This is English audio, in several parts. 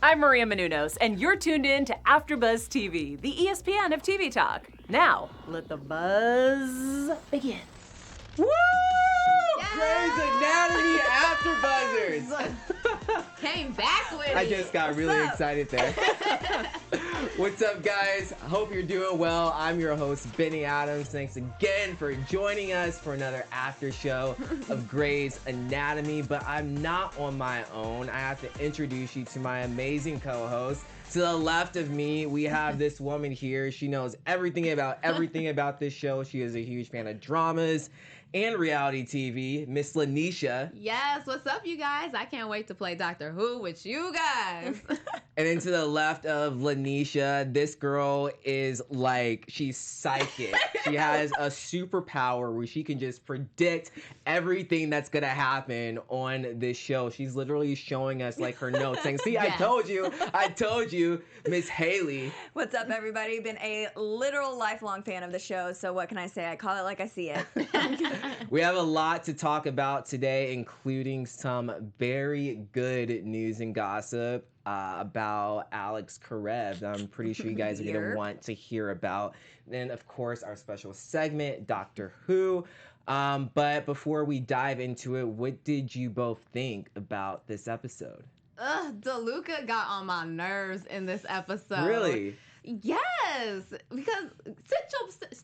I'm Maria Menounos, and you're tuned in to AfterBuzz TV, the ESPN of TV talk. Now, let the buzz begin. Woo! Yes! Grey's Anatomy AfterBuzzers! Came back with it. I just got really excited there. What's up, guys? I hope you're doing well. I'm your host, Benny Adams. Thanks again for joining us for another after show of Grey's Anatomy. But I'm not on my own. I have to introduce you to my amazing co-host. To the left of me, we have this woman here. She knows everything about this show. She is a huge fan of dramas and reality TV, Miss Lanisha. Yes, what's up, you guys? I can't wait to play Doctor Who with you guys. And then to the left of Lanisha, this girl is like, she's psychic. She has a superpower where she can just predict everything that's gonna happen on this show. She's literally showing us like her notes, saying, see, yes. I told you, Miss Haley. What's up, everybody? Been a literal lifelong fan of the show, so what can I say? I call it like I see it. We have a lot to talk about today, including some very good news and gossip about Alex Karev that I'm pretty sure you guys are going to want to hear about. Then, of course, our special segment, Doctor Who. But before we dive into it, what did you both think about this episode? Deluca got on my nerves in this episode. Really? Yes, because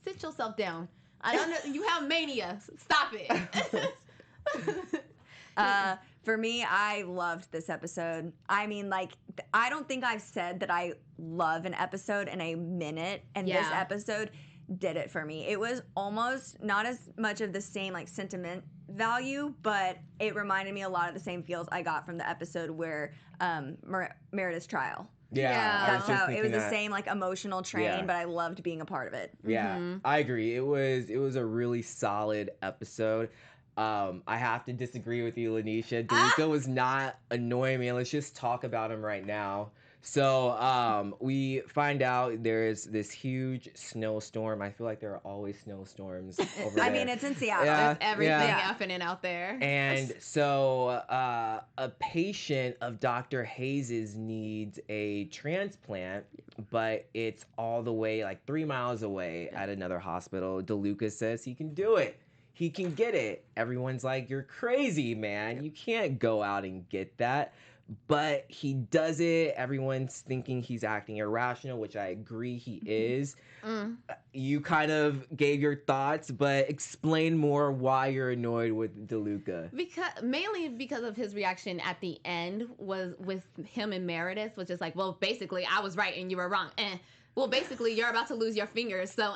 sit yourself down. I don't know. You have mania. Stop it. For me, I loved this episode. I mean, like, I don't think I've said that I love an episode in a minute, and this episode did it for me. It was almost not as much of the same, like, sentiment value, but it reminded me a lot of the same feels I got from the episode where Meredith's trial. Yeah, that's how it was the same like emotional train, but I loved being a part of it. Yeah, I agree. It was a really solid episode. I have to disagree with you, Lanisha. Deluca was not annoying me. Let's just talk about him right now. So we find out there's this huge snowstorm. I feel like there are always snowstorms over there. I mean, it's in Seattle. There's everything happening out there. And so a patient of Dr. Hayes's needs a transplant, but it's all the way like 3 miles away at another hospital. Deluca says he can do it. He can get it. Everyone's like, you're crazy, man. You can't go out and get that. But he does it. Everyone's thinking he's acting irrational, which I agree he is. You kind of gave your thoughts, but explain more why you're annoyed with Deluca. Mainly because of his reaction at the end was with him and Meredith, was just like, well, basically, I was right and you were wrong. Well, basically, you're about to lose your fingers, so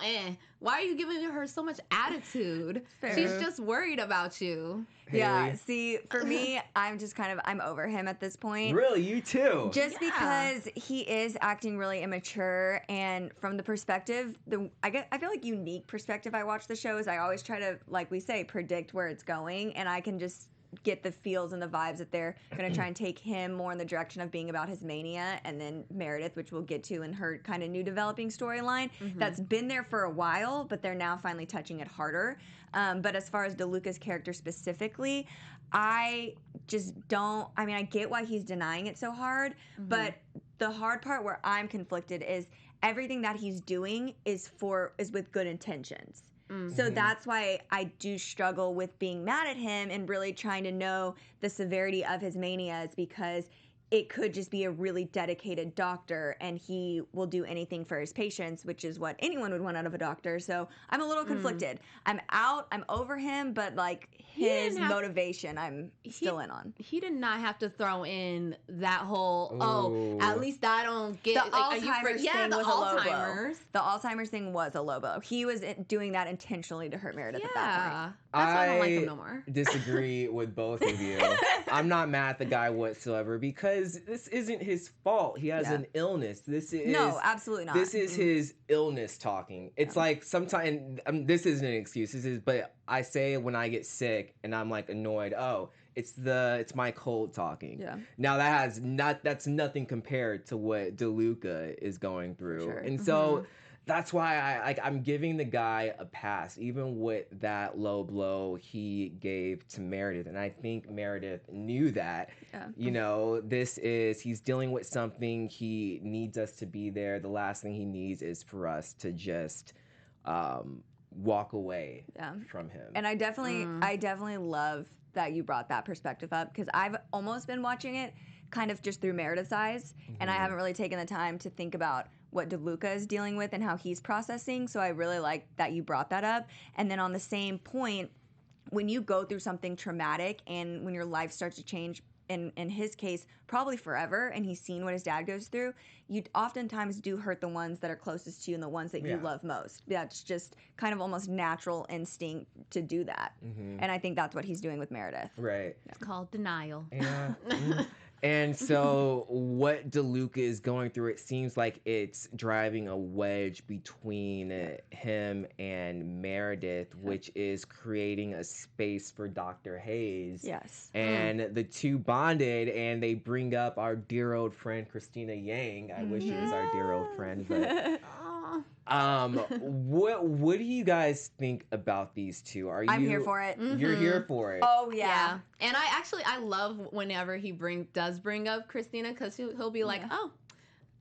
why are you giving her so much attitude? Fair. She's just worried about you. Haley? Yeah, see, for me, I'm over him at this point. Really? You too? Just because he is acting really immature, and from the perspective, I feel like unique perspective I watch the show is I always try to, like we say, predict where it's going, and I can just get the feels and the vibes that they're going to try and take him more in the direction of being about his mania, and then Meredith, which we'll get to in her kind of new developing storyline, that's been there for a while, but they're now finally touching it harder. But as far as Deluca's character specifically, I get why he's denying it so hard, but the hard part where I'm conflicted is everything that he's doing is with good intentions. So that's why I do struggle with being mad at him and really trying to know the severity of his manias, because it could just be a really dedicated doctor and he will do anything for his patients, which is what anyone would want out of a doctor. So I'm a little conflicted. I'm over him, but like his motivation, I'm still in on. He did not have to throw in that whole, at least I don't get the Alzheimer's thing was a low blow. The Alzheimer's thing was a low blow. He was doing that intentionally to hurt Meredith at that point. That's why I don't like him no more. Disagree with both of you. I'm not mad at the guy whatsoever, because this isn't his fault. He has an illness. No, absolutely not. This is his illness talking. It's like sometimes this isn't an excuse. But I say when I get sick and I'm like annoyed. Oh, it's my cold talking. Yeah. Now that's nothing compared to what Deluca is going through. Sure. And so that's why I'm giving the guy a pass, even with that low blow he gave to Meredith. And I think Meredith knew that. Yeah. You know, he's dealing with something. He needs us to be there. The last thing he needs is for us to just walk away from him. And I definitely love that you brought that perspective up, because I've almost been watching it kind of just through Meredith's eyes, and I haven't really taken the time to think about what Deluca is dealing with and how he's processing. So I really like that you brought that up. And then on the same point, when you go through something traumatic and when your life starts to change, in his case, probably forever, and he's seen what his dad goes through, you oftentimes do hurt the ones that are closest to you and the ones that you love most. That's just kind of almost natural instinct to do that. And I think that's what he's doing with Meredith. Right. It's called denial. Yeah. And so what Deluca is going through, it seems like it's driving a wedge between him and Meredith, which is creating a space for Dr. Hayes. Yes. And the two bonded, and they bring up our dear old friend Christina Yang. I wish she was our dear old friend, but what do you guys think about these two? I'm here for it. You're here for it. Oh yeah. And I love whenever he does bring up Christina, because he'll be like, oh,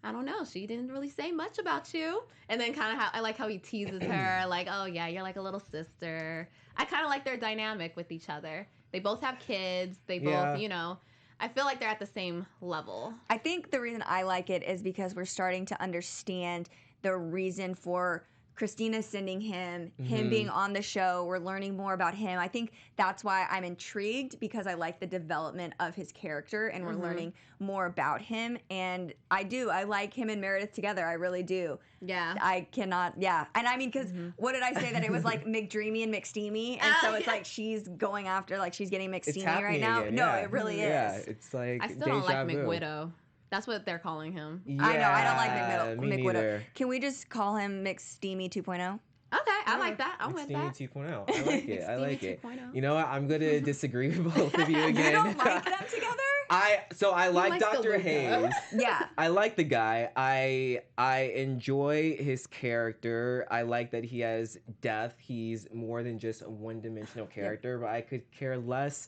I don't know, she didn't really say much about you. And then kind of I like how he teases her, like, oh yeah, you're like a little sister. I kind of like their dynamic with each other. They both have kids. They both, you know, I feel like they're at the same level. I think the reason I like it is because we're starting to understand the reason for Christina sending him being on the show. We're learning more about him. I think that's why I'm intrigued, because I like the development of his character, and we're learning more about him. And I like him and Meredith together. I really do. Yeah. I cannot, And I mean, because what did I say? That it was like McDreamy and McSteamy? And so it's like she's going after, like she's getting McSteamy right now. Again, no, it really is. Yeah, it's like I still don't like McWidow. That's what they're calling him. Yeah, I know, I don't like McWidow. neither. Can we just call him McSteamy 2.0? Okay, I like that. I'm with that. Steamy 2.0. I like it. I like it. 2.0. You know what? I'm going to disagree with both of you again. You don't like them together? I like likes Dr. Deluca. Hayes. Yeah. I like the guy. I enjoy his character. I like that he has depth. He's more than just a one-dimensional character, but I could care less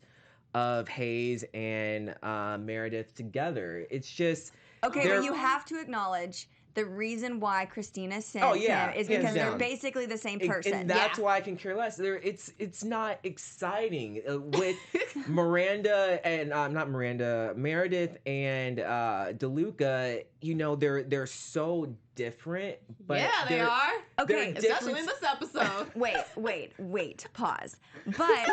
of Hayes and Meredith together. It's just... Okay, but you have to acknowledge the reason why Christina sent him is hands because they're down. basically the same person. And that's why I can care less. It's not exciting with Meredith and Deluca. You know, they're so different. But yeah, they are. Okay, especially in this episode. Wait, pause. But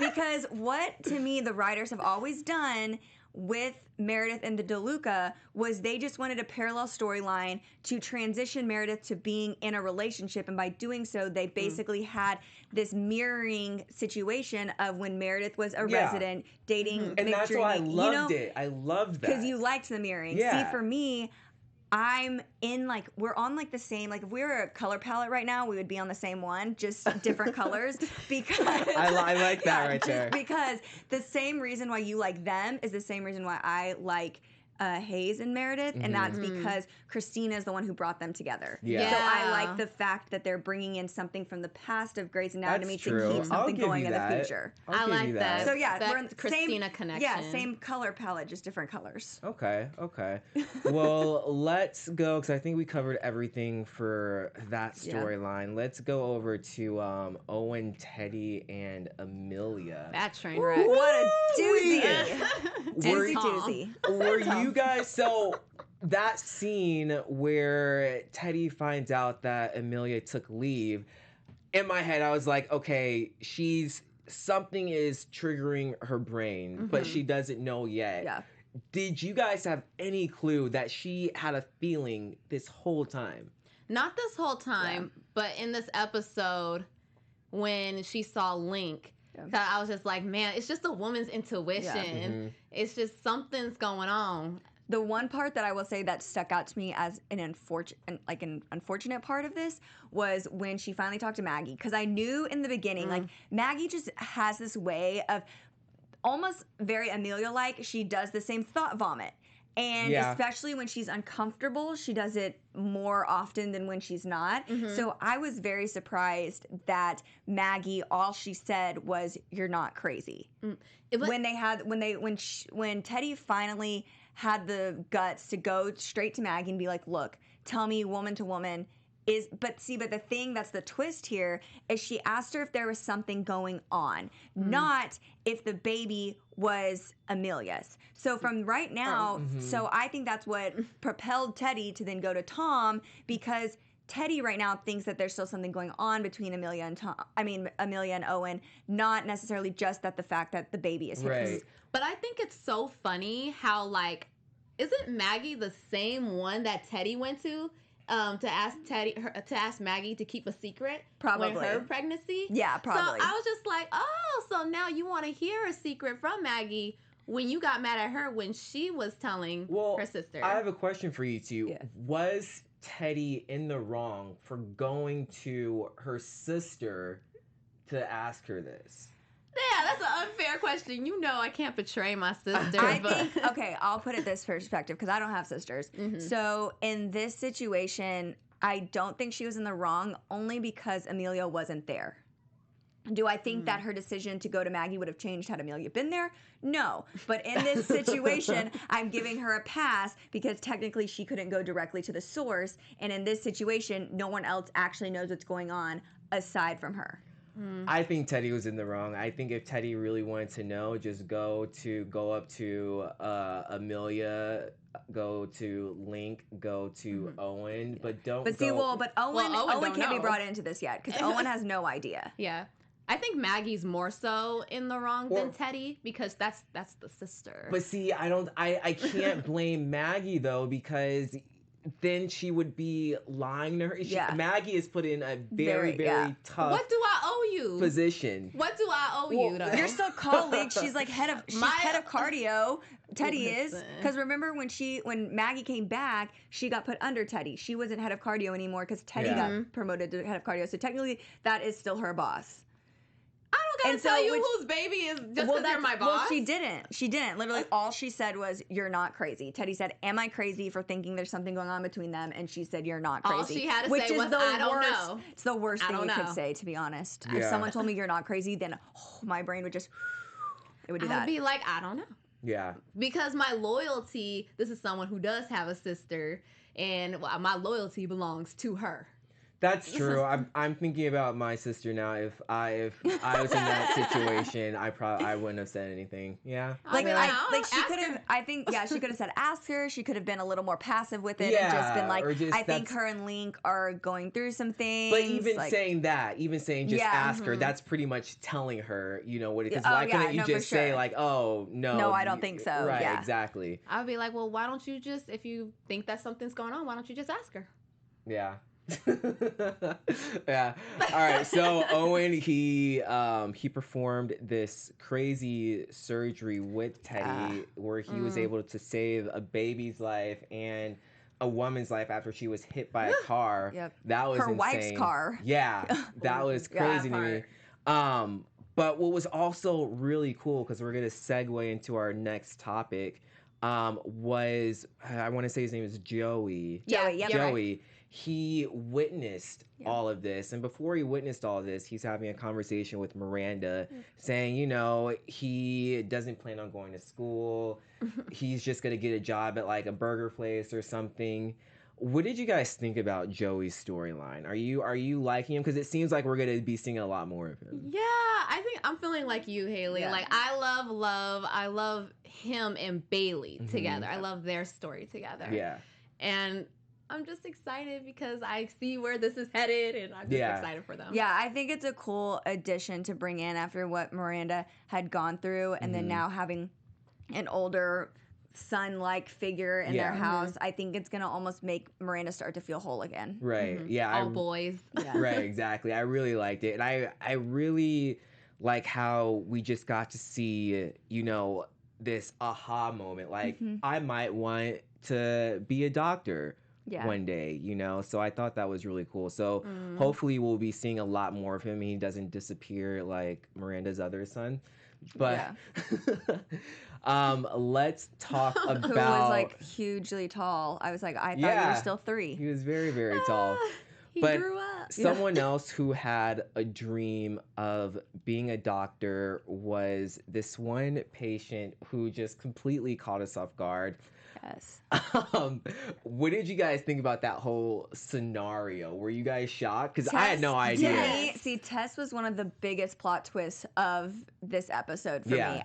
because what, to me, the writers have always done with Meredith and the Deluca was they just wanted a parallel storyline to transition Meredith to being in a relationship, and by doing so they basically had this mirroring situation of when Meredith was a resident dating and Nick that's Dreamy. why I loved it. I loved that because you liked the mirroring. Yeah. See, for me, I'm in, like, we're on, like, the same, like, if we were a color palette right now, we would be on the same one, just different colors, because... I like that right there. Because the same reason why you like them is the same reason why I like Hayes and Meredith, and that's because Christina is the one who brought them together. Yeah. So I like the fact that they're bringing in something from the past of Grey's Anatomy That's to true. keep I'll something give going you in that. the future. I'll give like you that. So yeah, that we're in the Christina connection. Yeah, same color palette, just different colors. Okay. Well, let's go, because I think we covered everything for that storyline. Let's go over to Owen, Teddy, and Amelia. That train wreck. What a doozy! Doozy. Were you guys, so that scene where Teddy finds out that Amelia took leave, in my head I was like, okay, something is triggering her brain, but she doesn't know yet. Yeah. Did you guys have any clue that she had a feeling this whole time? Not this whole time, but in this episode when she saw Link, I was just like, man, it's just a woman's intuition. It's just something's going on. The one part that I will say that stuck out to me as an unfortunate part of this was when she finally talked to Maggie. Because I knew in the beginning, like, Maggie just has this way of almost very Amelia-like. She does the same thought vomit. And especially when she's uncomfortable, she does it more often than when she's not. So I was very surprised that Maggie, all she said was, "You're not crazy." When Teddy finally had the guts to go straight to Maggie and be like, "Look, tell me woman to woman." But the thing that's the twist here is she asked her if there was something going on, not if the baby was Amelia's. So from right now, so I think that's what propelled Teddy to then go to Tom, because Teddy right now thinks that there's still something going on between Amelia and Owen, not necessarily just that the fact that the baby is his. Right. But I think it's so funny how, like, isn't Maggie the same one that Teddy went to ask Maggie to keep a secret? Probably. With her pregnancy? Yeah, probably. So I was just like, oh, so now you want to hear a secret from Maggie when you got mad at her when she was telling her sister. I have a question for you two. Yeah. Was Teddy in the wrong for going to her sister to ask her this? Yeah, that's an unfair question. You know I can't betray my sister. I'll put it this perspective, because I don't have sisters. So in this situation, I don't think she was in the wrong, only because Amelia wasn't there. Do I think that her decision to go to Maggie would have changed had Amelia been there? No. But in this situation, I'm giving her a pass because technically she couldn't go directly to the source. And in this situation, no one else actually knows what's going on aside from her. I think Teddy was in the wrong. I think if Teddy really wanted to know, just go up to Amelia, go to Link, go to Owen, but don't. But Owen can't be brought into this yet because Owen has no idea. Yeah. I think Maggie's more so in the wrong than Teddy, because that's the sister. But see, I can't blame Maggie though, because then she would be lying to her. Maggie is put in a very tough. What do I owe you? Position. What do I owe you though? You're still colleagues. She's like head of cardio. Teddy is, because remember when Maggie came back, she got put under Teddy. She wasn't head of cardio anymore because Teddy got promoted to head of cardio. So technically, that is still her boss. I don't gotta tell you whose baby is just because you're my boss. Well, she didn't. Literally, all she said was, "You're not crazy." Teddy said, "Am I crazy for thinking there's something going on between them?" And she said, "You're not crazy." All she had to say was, "I don't know." It's the worst thing you could say, to be honest. Yeah. If someone told me you're not crazy, then my brain would just, it would do that. I'd be like, I don't know. Yeah. Because my loyalty, this is someone who does have a sister, and my loyalty belongs to her. That's true. I'm thinking about my sister now. If I was in that situation, I wouldn't have said anything. Yeah. She could have. I think she could have said ask her. She could have been a little more passive with it and just been like, I think her and Link are going through some things. But even saying just ask her, that's pretty much telling her, what it is. Why couldn't you just say like, oh no? No, I don't think so. Right. Yeah. Exactly. I would be like, well, why don't you just, if you think that something's going on, why don't you just ask her? Yeah. Yeah. All right. So Owen, he performed this crazy surgery with Teddy, where he was able to save a baby's life and a woman's life after she was hit by a car. Yep. That was her insane. wife's car. Yeah, that was crazy to me. But what was also really cool, because we're gonna segue into our next topic, was, I want to say his name is Joey. Joey. Yep. Joey. Right. He witnessed all of this. And before he witnessed all of this, he's having a conversation with Miranda saying, he doesn't plan on going to school. He's just going to get a job at like a burger place or something. What did you guys think about Joey's storyline? Are you liking him? Because it seems like we're going to be seeing a lot more of him. Yeah, I think I'm feeling like you, Haley. Yeah. Like, I love him and Bailey together. I love their story together. Yeah. And I'm just excited because I see where this is headed, and I'm just excited for them. Yeah, I think it's a cool addition to bring in after what Miranda had gone through, and then now having an older son-like figure in their house. I think it's going to almost make Miranda start to feel whole again. Right, yeah. All boys. Yeah. Right, exactly. I really liked it. And I really like how we just got to see, this aha moment. Like, I might want to be a doctor. One day, so I thought that was really cool. So hopefully we'll be seeing a lot more of him. He doesn't disappear like Miranda's other son. But let's talk about Who was like hugely tall. I was like, I thought you were still 3. He was very, very tall. He But grew up. someone else who had a dream of being a doctor was this one patient who just completely caught us off guard. Yes. What did you guys think about that whole scenario? Were you guys shocked? Because I had no idea. Yes. See, Tess was one of the biggest plot twists of this episode for me.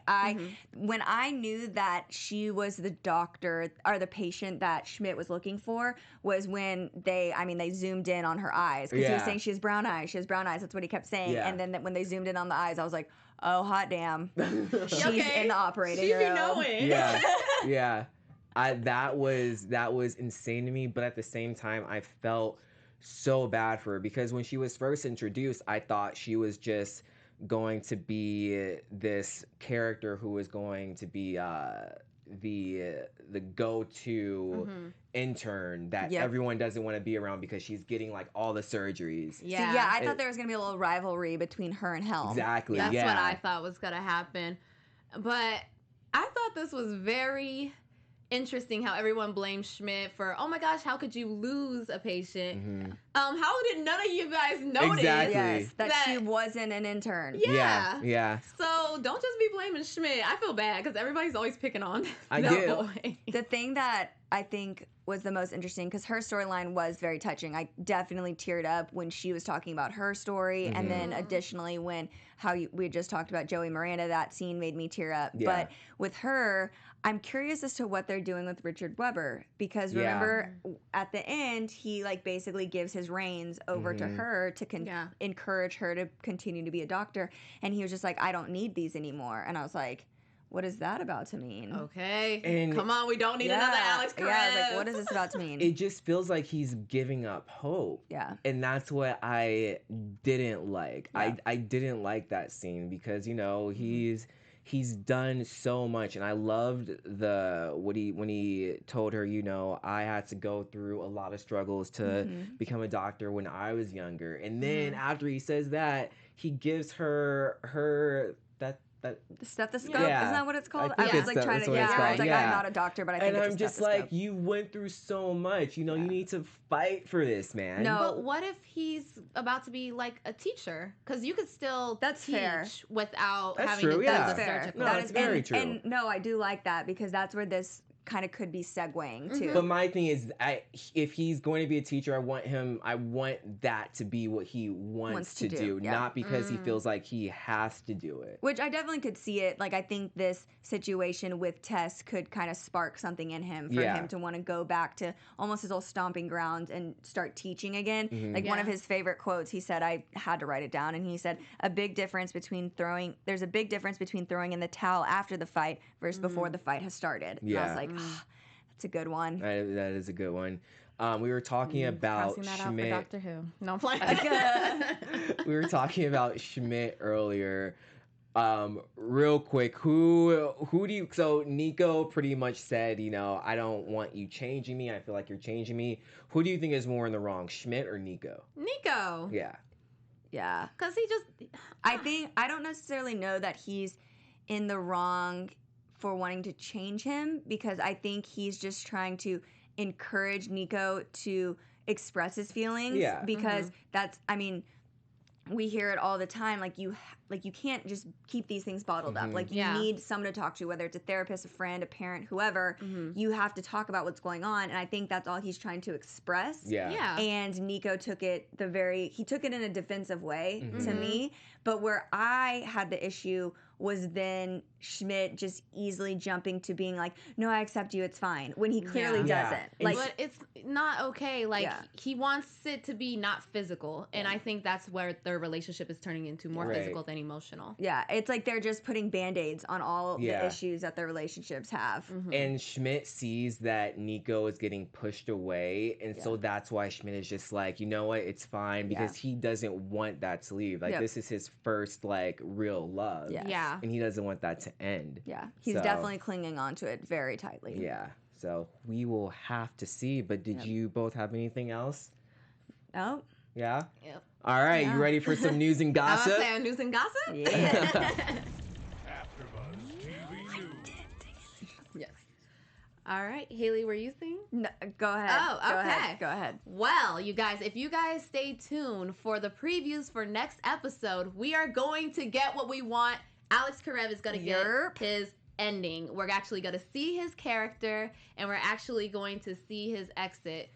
When I knew that she was the doctor or the patient that Schmitt was looking for was when they zoomed in on her eyes because he was saying she has brown eyes. She has brown eyes. That's what he kept saying. And then when they zoomed in on the eyes, I was like, oh, hot damn. She's in the operating room. She be knowing. Yeah. That was insane to me, but at the same time, I felt so bad for her because when she was first introduced, I thought she was just going to be this character who was going to be the go-to intern that everyone doesn't want to be around because she's getting like all the surgeries. Yeah. I thought there was gonna be a little rivalry between her and Helm. Exactly. That's what I thought was gonna happen, but I thought this was very interesting how everyone blamed Schmitt for, oh my gosh, how could you lose a patient? How did none of you guys notice Exactly. that she wasn't an intern? Yeah. So don't just be blaming Schmitt. I feel bad because everybody's always picking on I that do. boy. The thing that I think was the most interesting, because her storyline was very touching. I definitely teared up when she was talking about her story, and then additionally when we just talked about Joey Miranda, that scene made me tear up. But with her, I'm curious as to what they're doing with Richard Webber, because remember at the end he like basically gives his reins over to her to encourage her to continue to be a doctor, and he was just like, I don't need these anymore, and I was like, what is that about to mean? Okay. And come on, we don't need another Alex Karev. Yeah, I was like, what is this about to mean? It just feels like he's giving up hope. Yeah. And that's what I didn't like. I didn't like that scene because, you know, he's done so much, and I loved when he told her, you know, I had to go through a lot of struggles to become a doctor when I was younger. And then after he says that, he gives her that the stethoscope, Yeah. isn't that what it's called? I think I was it's like that- trying that's to, what it's I called, was like, yeah. I'm not a doctor, but I think and it's I'm a just stethoscope. like, you went through so much, you know, you need to fight for this, man. No. But what if he's about to be like a teacher? Because you could still That's teach fair. without That's having true, to yeah. do the Fair. surgical. No, that's very true. And no, I do like that because that's where this kind of could be segueing to. But my thing is, if he's going to be a teacher, I want that to be what he wants to do, yeah. not because he feels like he has to do it. Which I definitely could see it. Like, I think this situation with Tess could kind of spark something in him for him to want to go back to almost his old stomping grounds and start teaching again. Like, one of his favorite quotes, he said, I had to write it down, and he said, there's a big difference between throwing in the towel after the fight versus before the fight has started. And I was like, that's a good one. That is a good one. We were talking about Crossing that out for Schmitt. Doctor Who. No, I'm playing. We were talking about Schmitt earlier. Real quick, who do you? So Nico pretty much said, you know, I don't want you changing me. I feel like you're changing me. Who do you think is more in the wrong, Schmitt or Nico? Nico. Yeah. Yeah. Because he just. I don't necessarily know that he's in the wrong for wanting to change him, because I think he's just trying to encourage Nico to express his feelings. Yeah. Because that's, I mean, we hear it all the time. Like you can't just keep these things bottled up. Like you need someone to talk to, whether it's a therapist, a friend, a parent, whoever. You have to talk about what's going on, and I think that's all he's trying to express. Yeah. And Nico took it in a defensive way to me. But where I had the issue was then Schmitt just easily jumping to being like, no, I accept you, it's fine, when he clearly doesn't. Like, but it's not okay. Like, he wants it to be not physical, and I think that's where their relationship is turning into more physical than emotional. yeah, it's like they're just putting Band-Aids on all the issues that their relationships have. And Schmitt sees that Nico is getting pushed away, and so that's why Schmitt is just like, you know what, it's fine, because he doesn't want that to leave. Like, this is his first, like, real love. Yeah. And he doesn't want that to end. Yeah, he's So- definitely clinging on to it very tightly. Yeah. So we will have to see. But did you both have anything else? Oh, Yeah? Yep. All right. You ready for some news and I was gossip? saying news and gossip? yeah. All right, Haley, were you saying? No, go ahead. Oh, okay. Go ahead. Well, you guys, if you guys stay tuned for the previews for next episode, we are going to get what we want. Alex Karev is going to get his ending. We're actually going to see his character, and we're actually going to see his exit.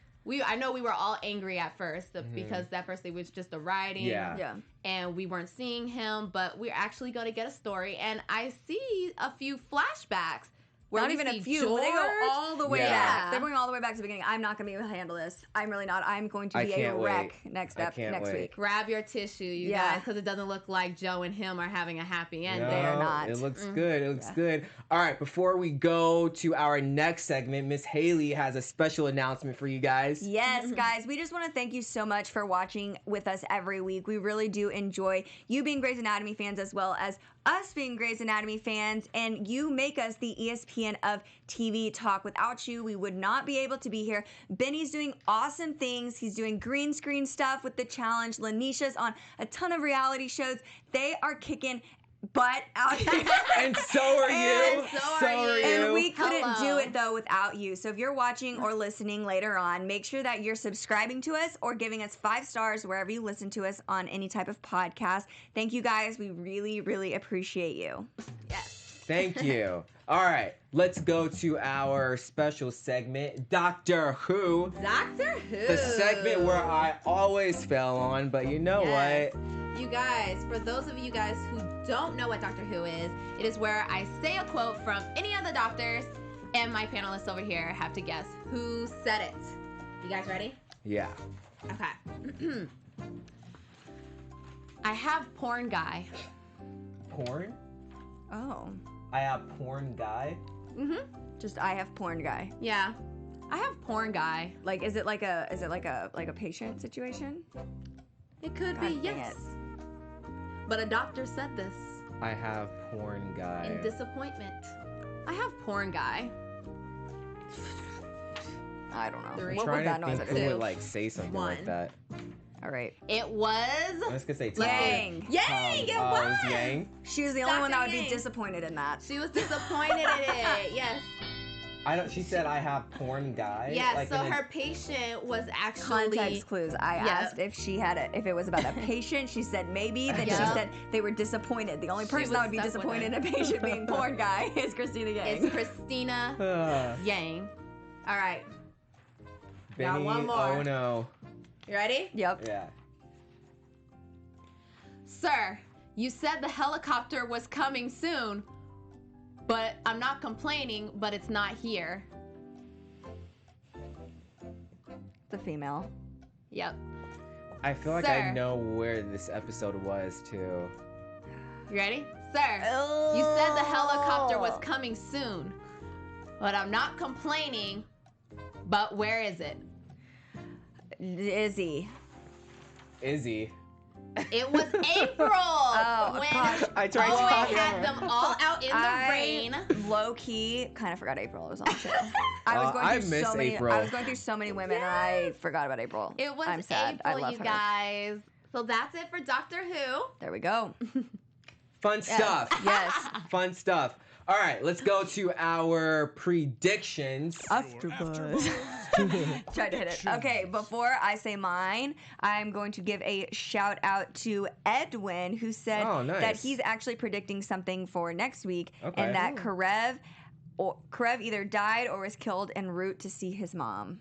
I know we were all angry at first because that first day was just the writing. Yeah. And we weren't seeing him, but we're actually going to get a story. And I see a few flashbacks. Not even a few, but they go all the way Yeah. back. They're going all the way back to the beginning. I'm not going to be able to handle this. I'm really not. I'm going to be a wreck next week. Grab your tissue, you guys, because it doesn't look like Joe and him are having a happy ending. They are not. It looks good. It looks good. All right, before we go to our next segment, Miss Haley has a special announcement for you guys. Yes, guys, we just want to thank you so much for watching with us every week. We really do enjoy you being Grey's Anatomy fans as well as us being Grey's Anatomy fans, and you make us the ESPN of TV talk. Without you, we would not be able to be here. Benny's doing awesome things. He's doing green screen stuff with the challenge. Lanisha's on a ton of reality shows. They are kicking butt out here. And so are you. So are you. And we couldn't do it, though, without you. So if you're watching or listening later on, make sure that you're subscribing to us or giving us 5 stars wherever you listen to us on any type of podcast. Thank you, guys. We really, really appreciate you. Yes. Thank you. All right, let's go to our special segment, Doctor Who. Doctor Who. The segment where I always fail on, but you know what? You guys, for those of you guys who don't know what Doctor Who is, it is where I say a quote from any of the doctors, and my panelists over here have to guess who said it. You guys ready? Yeah. Okay. I have porn guy. Porn? Oh. I have porn guy? Just I have porn guy. Yeah. I have porn guy. Like, is it like a patient situation? It could God be, dang yes. it. But a doctor said this I have porn guy. in disappointment. I have porn guy. I don't know. 3, What trying would that to noise think do? who would like say something like 1. that. All right. It was I'm just gonna say Tom. Yang. Yang. It It was. was Yang. She was the only one that would be Yang. disappointed in that. She was disappointed in it. Yes. She said I have porn guy. Yeah. like So in a- her patient was actually Context clues. I asked if she had it, if it was about a patient. She said maybe. Then she Yep. said they were disappointed. The only She person that was would be stuck with disappointed in it. a patient being porn guy is Christina Yang. It's Christina Yang. All right. Benny, one more. Oh no. You ready? Yep. Yeah. Sir, you said the helicopter was coming soon, but I'm not complaining, but it's not here. The female. Yep. I feel like Sir. I know where this episode was too. You ready? Sir, you said the helicopter was coming soon, but I'm not complaining, but where is it? Izzy. Izzy. It was April when gosh. I tried Owen talking had over. them all out in the rain. Low key, kind of forgot April was on the show. I was I going through miss so many. April. I was going through so many women, and I forgot about April. It was I'm sad. I April, love you her. guys. So that's it for Doctor Who. There we go. Fun stuff. Yes. Fun stuff. All right, let's go to our predictions. AfterBuzz. Tried to hit it. Okay, before I say mine, I'm going to give a shout out to Edwin, who said Oh, nice. that he's actually predicting something for next week, Okay. and that Karev either died or was killed en route to see his mom.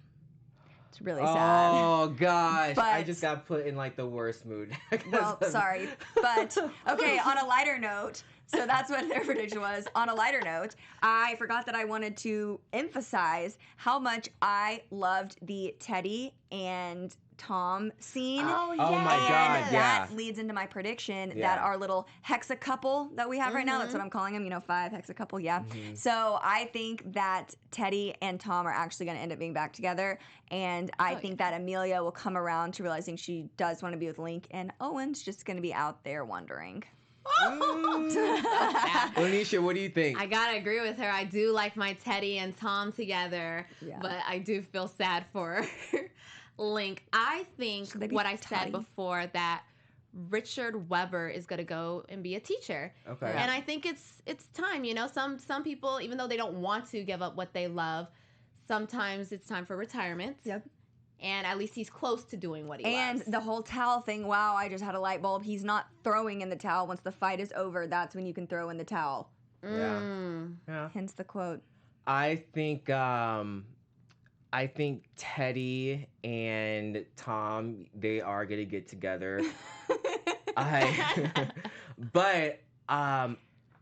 It's really sad. Oh gosh, I But- just got put in like the worst mood. Well, sorry. But, okay, on a lighter note, so that's what their prediction was. On a lighter note, I forgot that I wanted to emphasize how much I loved the Teddy and Tom scene. Oh, Oh my yes. God, And yeah. that leads into my prediction that Yeah. our little hexa couple that we have right now, that's what I'm calling them, 5 hexa couple, yeah. So I think that Teddy and Tom are actually going to end up being back together, and I think that Amelia will come around to realizing she does want to be with Link, and Owen's just going to be out there wondering. Lanisha, what do you think? I gotta agree with her. I do like my Teddy and Tom together, Yeah. but I do feel sad for Link. I think Should they be what I said Toddy? before, that Richard Weber is gonna go and be a teacher. Okay. And I think it's time. Some people, even though they don't want to give up what they love, sometimes it's time for retirement. Yep. And at least he's close to doing what he And loves. the whole towel thing, wow, I just had a light bulb. He's not throwing in the towel. Once the fight is over, that's when you can throw in the towel. Yeah. Hence the quote. I think Teddy and Tom, they are gonna get together. But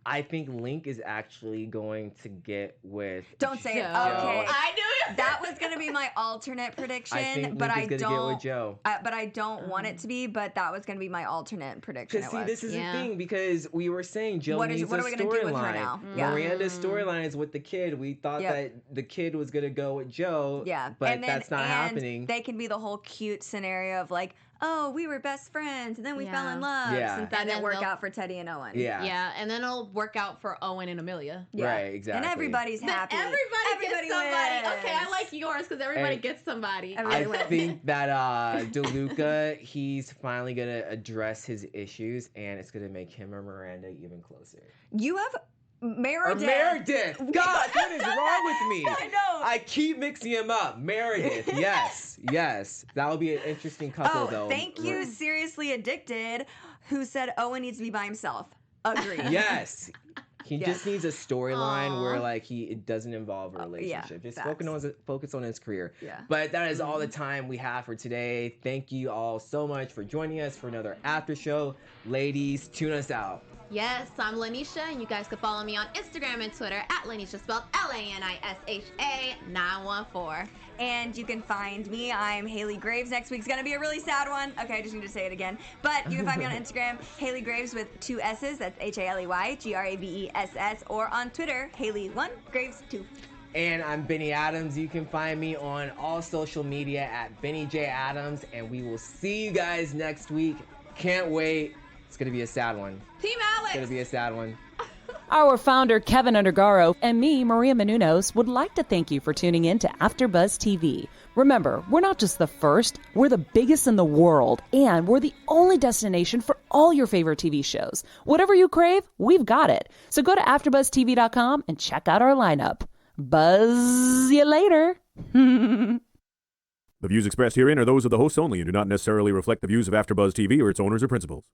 I think Link is actually going to get with Don't say it. Joe. Okay. I knew it. That was gonna be my alternate prediction, I think but Link I is gonna don't. get with Joe. But I don't want it to be. But that was gonna be my alternate prediction. Because see, this is Yeah. the thing, because we were saying Joe What needs are a we gonna do with her storyline. now? Yeah. Miranda's storyline is with the kid. We thought Yep. that the kid was gonna go with Joe. Yeah, But and then, that's not and happening. They can be the whole cute scenario of like, oh, we were best friends, and then we fell in love. Yeah. And that And didn't then work they'll- out for Teddy and Owen. Yeah. Yeah, and then it'll work out for Owen and Amelia. Yeah. Right, exactly. And everybody's Then happy. everybody gets somebody. wins. Okay, I like yours because everybody Hey. gets somebody. Everybody I wins. think that Deluca, he's finally gonna address his issues, and it's gonna make him and Miranda even closer. You have Or Meredith. Meredith! God, what is wrong with me? I know. I keep mixing him up. Meredith, yes. That will be an interesting couple, though. Thank you, Seriously Addicted, who said Owen needs to be by himself. Agreed. Yes. He Yeah. just needs a storyline Aw. where it doesn't involve a yeah, relationship. Just facts. focus on his career. Yeah. But that is all the time we have for today. Thank you all so much for joining us for another after show. Ladies, tune us out. Yes, I'm Lanisha, and you guys can follow me on Instagram and Twitter at Lanisha, spelled Lanisha 914. And you can find me. I'm Haley Graves. Next week's going to be a really sad one. Okay, I just need to say it again. But you can find me on Instagram, Haley Graves with 2 S's. That's HALEYGRAVESS. Or on Twitter, Haley1Graves2. And I'm Benny Adams. You can find me on all social media at bennyjadams. And we will see you guys next week. Can't wait. It's going to be a sad one. Team Alex! It's going to be a sad one. Our founder, Keven Undergaro, and me, Maria Menounos, would like to thank you for tuning in to AfterBuzz TV. Remember, we're not just the first, we're the biggest in the world, and we're the only destination for all your favorite TV shows. Whatever you crave, we've got it. So go to AfterBuzzTV.com and check out our lineup. Buzz you later. The views expressed herein are those of the hosts only and do not necessarily reflect the views of AfterBuzz TV or its owners or principals.